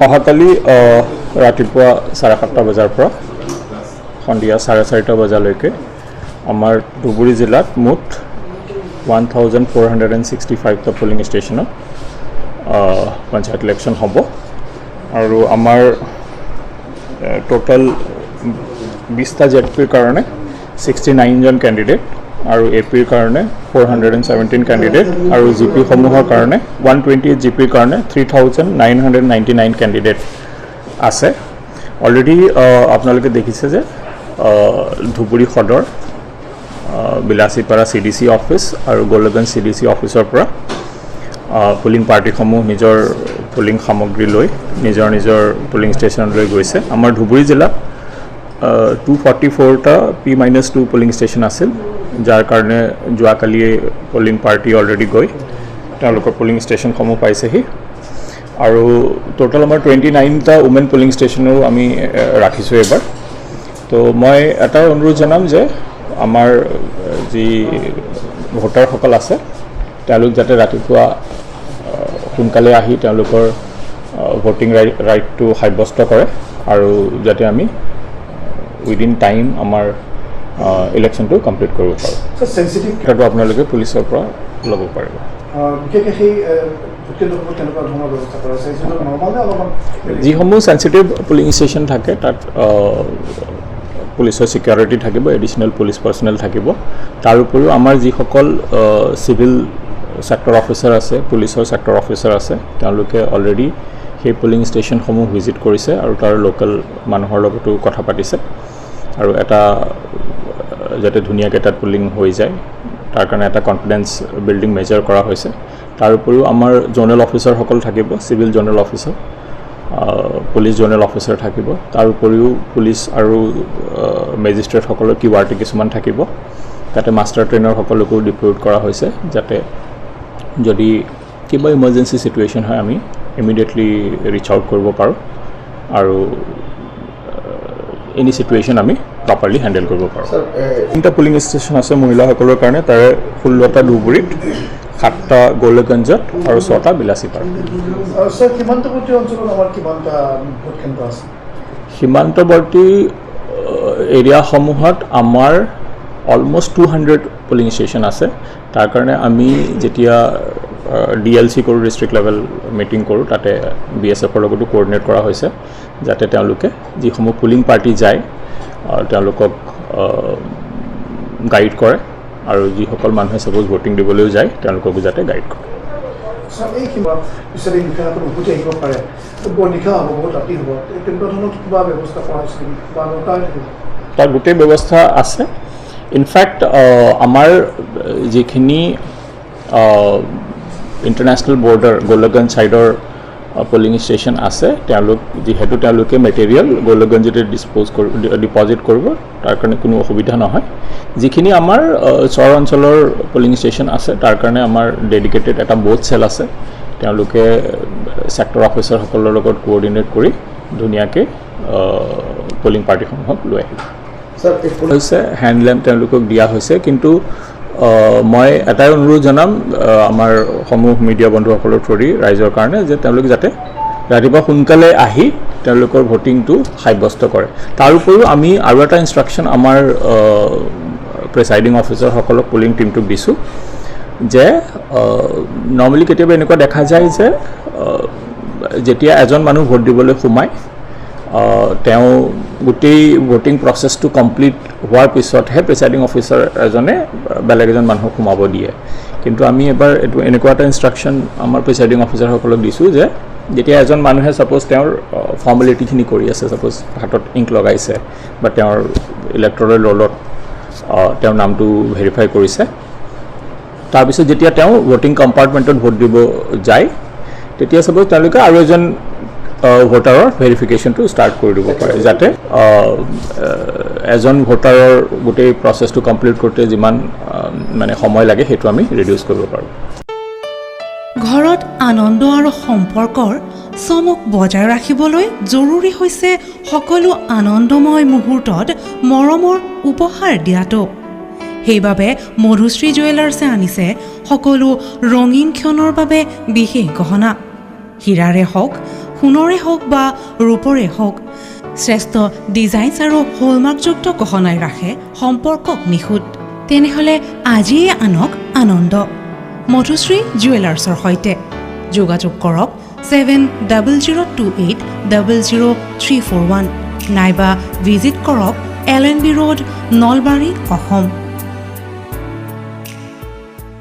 অহাকালি ৰাতিপুৱা 7:30 বজাৰ পৰা সন্ধিয়া 4:30 বজালৈকে আমাৰ ধুবুৰী জিলাত মুঠ 1465টা পলিং ষ্টেচনত পঞ্চায়ত ইলেকশ্যন হ'ব আৰু আমাৰ টোটাল 20টা জেডপিৰ কাৰণে 69 জন কেণ্ডিডেট আৰু এপিৰ কাৰণে 417 কেণ্ডিডেট আৰু জিপি সমূহৰ কাৰণে 128 জিপিৰ কাৰণে 3999 কেণ্ডিডেট আছে অলৰেডি আপোনালোকে দেখিছে যে ধুবুৰী সদৰ বিলাসীপাৰা CDC অফিচ আৰু গোলগঞ্জ CDC অফিচৰ পৰা পুলিং পাৰ্টিসমূহ নিজৰ পুলিং সামগ্ৰী লৈ নিজৰ নিজৰ পুলিং ষ্টেচনলৈ গৈছে আমাৰ ধুবুৰী জিলাত 244টা P-2 পুলিং ষ্টেচন আছিল যাৰ কাৰণে যোৱাকালি পুলিং পাৰ্টি অলৰেডি গৈ তেওঁলোকৰ পুলিং ষ্টেচনসমূহ পাইছেহি আৰু টোটাল আমাৰ 29টা উমেন পুলিং ষ্টেচনো আমি ৰাখিছোঁ এবাৰ তো মই এটা অনুৰোধ জনাম যে আমাৰ যি ভোটাৰসকল আছে তেওঁলোক যাতে ৰাতিপুৱা সোনকালে আহি তেওঁলোকৰ ভোটিং ৰাইটটো সাব্যস্ত কৰে আৰু যাতে আমি উইদিন টাইম আমাৰ ইলেকশ্যনটো কমপ্লিট কৰিব পাৰোঁ সেইটো আপোনালোকে পুলিচৰ পৰা ল'ব পাৰিব যিসমূহ চেঞ্চিটিভ পুলিং ষ্টেচন থাকে তাত পুলিচৰ ছিকিউৰিটি থাকিব এডিশ্যনেল পুলিচ পাৰ্চনেল থাকিব তাৰ উপৰিও আমাৰ যিসকল চিভিল ছেক্টৰ অফিচাৰ আছে পুলিচৰ ছেক্টৰ অফিচাৰ আছে তেওঁলোকে অলৰেডি সেই পুলিং ষ্টেচনসমূহ ভিজিট কৰিছে আৰু তাৰ লোকেল মানুহৰ লগতো কথা পাতিছে আৰু এটা যাতে ধুনীয়াকৈ তাত পুলিং হৈ যায় তাৰ কাৰণে এটা কনফিডেন্স বিল্ডিং মেজাৰ কৰা হৈছে তাৰ উপৰিও আমাৰ জোনেল অফিচাৰসকল থাকিব civil zonal officer police zonal officer থাকিব তাৰ উপৰিও পুলিচ আৰু মেজিষ্ট্ৰেটসকলৰ কিউআৰটি কিছুমান থাকিব তাতে মাষ্টাৰ ট্ৰেইনাৰসকলকো ডিপ্লয়ড কৰা হৈছে যাতে যদি কিবা ইমাৰ্জেঞ্চি চিটুৱেশ্যন হয় আমি ইমিডিয়েটলি ৰিচ আউট কৰিব পাৰোঁ আৰু এনি চিটুৱেশ্যন আমি প্ৰপাৰলি হেণ্ডেল কৰিব পাৰোঁ 3টা পুলিং ষ্টেচন আছে মহিলাসকলৰ কাৰণে তাৰে 16টা ধুবুৰীত 7টা গোলগঞ্জত আৰু 6টা বিলাসীপাৰা সীমান্তৱৰ্তী এৰিয়াসমূহত আমাৰ অলমষ্ট 200 পুলিং ষ্টেচন আছে তাৰ কাৰণে আমি যেতিয়া DLC কৰোঁ ডিষ্ট্ৰিক্ট লেভেল মিটিং কৰোঁ তাতে BSFৰ লগতো কোঅৰ্ডিনেট কৰা হৈছে যাতে তেওঁলোকে যিসমূহ পুলিং পাৰ্টি যায় তেওঁলোকক গাইড কৰে আৰু যিসকল মানুহে সাপোজ ভোটিং দিবলৈও যায় তেওঁলোকক যাতে গাইড কৰে তাৰ গোটেই ব্যৱস্থা আছে ইনফেক্ট আমাৰ যিখিনি ইণ্টাৰনেশ্যনেল বৰ্ডাৰ গোলগঞ্জ ছাইডৰ পুলিং ষ্টেচন আছে যিহেতু তেওঁলোকে মেটেৰিয়েল গোলগঞ্জতে ডিপজিট কৰিব তাৰ কাৰণে কোনো অসুবিধা নহয় যিখিনি আমাৰ চৰ অঞ্চলৰ পুলিং ষ্টেচন আছে তাৰ কাৰণে আমাৰ ডেডিকেটেড এটা বোথ চেল আছে তেওঁলোকে ছেক্টৰ অফিচাৰসকলৰ লগত কোঅৰ্ডিনেট কৰি ধুনীয়াকৈ পুলিং পাৰ্টিসমূহক লৈ আহিব হৈছে হেণ্ডলেম্প তেওঁলোকক দিয়া হৈছে কিন্তু মই এটাই অনুৰোধ জনাম আমাৰ সমূহ মিডিয়া বন্ধুসকলৰ থ্ৰুদি ৰাইজৰ কাৰণে যে তেওঁলোক যাতে ৰাতিপুৱা সোনকালে আহি তেওঁলোকৰ ভোটিংটো সাব্যস্ত কৰে তাৰ উপৰিও আমি আৰু এটা ইনষ্ট্ৰাকশ্যন আমাৰ প্ৰিচাইডিং অফিচাৰসকলক পুলিং টিমটোক দিছোঁ যে নৰ্মেলি কেতিয়াবা এনেকুৱা দেখা যায় যে যেতিয়া এজন মানুহ ভোট দিবলৈ সোমায় তেওঁ গোটেই ভোটিং প্ৰচেছটো কমপ্লিট হোৱাৰ পিছতহে প্ৰিচাইডিং অফিচাৰ এজনে বেলেগ এজন মানুহক সোমাব দিয়ে কিন্তু আমি এবাৰ এইটো এনেকুৱা এটা ইনষ্ট্ৰাকশ্যন আমাৰ প্ৰিচাইডিং অফিচাৰসকলক দিছোঁ যে যেতিয়া এজন মানুহে ছাপ'জ তেওঁৰ ফৰ্মেলিটিখিনি কৰি আছে ছাপ'জ হাতত ইংক লগাইছে বা তেওঁৰ ইলেক্টৰেল ৰলত তেওঁৰ নামটো ভেৰিফাই কৰিছে তাৰপিছত যেতিয়া তেওঁ ভোটিং কম্পাৰ্টমেণ্টত ভোট দিব যায় তেতিয়া ছাপ'জ তেওঁলোকে আৰু এজন ভোটাৰৰ ভেৰিফিকেশ্যনটো ষ্টাৰ্ট কৰি দিব পাৰে যাতে এজন ভোটাৰৰ গোটেই প্ৰচেছটো কমপ্লিট কৰোঁতে যিমান মানে সময় লাগে সেইটো আমি ৰিডিউচ কৰিব পাৰোঁ ঘৰত আনন্দ আৰু সম্পৰ্কৰ চমক বজাই ৰাখিবলৈ জৰুৰী হৈছে সকলো আনন্দময় মুহূৰ্তত মৰমৰ উপহাৰ দিয়াটো সেইবাবে মধুশ্ৰী জুৱেলাৰ্ছে আনিছে সকলো ৰঙীন ক্ষণৰ বাবে বিশেষ গহনা হীৰাৰে হওক সোণৰে হওক বা ৰূপৰে হওক শ্ৰেষ্ঠ ডিজাইনছ আৰু হলমাৰ্কযুক্ত গহনাই ৰাখে সম্পৰ্কক নিখুঁত। তেনেহ'লে আজিয়ে আনক আনন্দ মধুশ্ৰী জুৱেলাৰ্ছৰ সৈতে। যোগাযোগ কৰক 7002800341 নাইবা ভিজিট কৰক LNB ৰোড নলবাৰী অসম।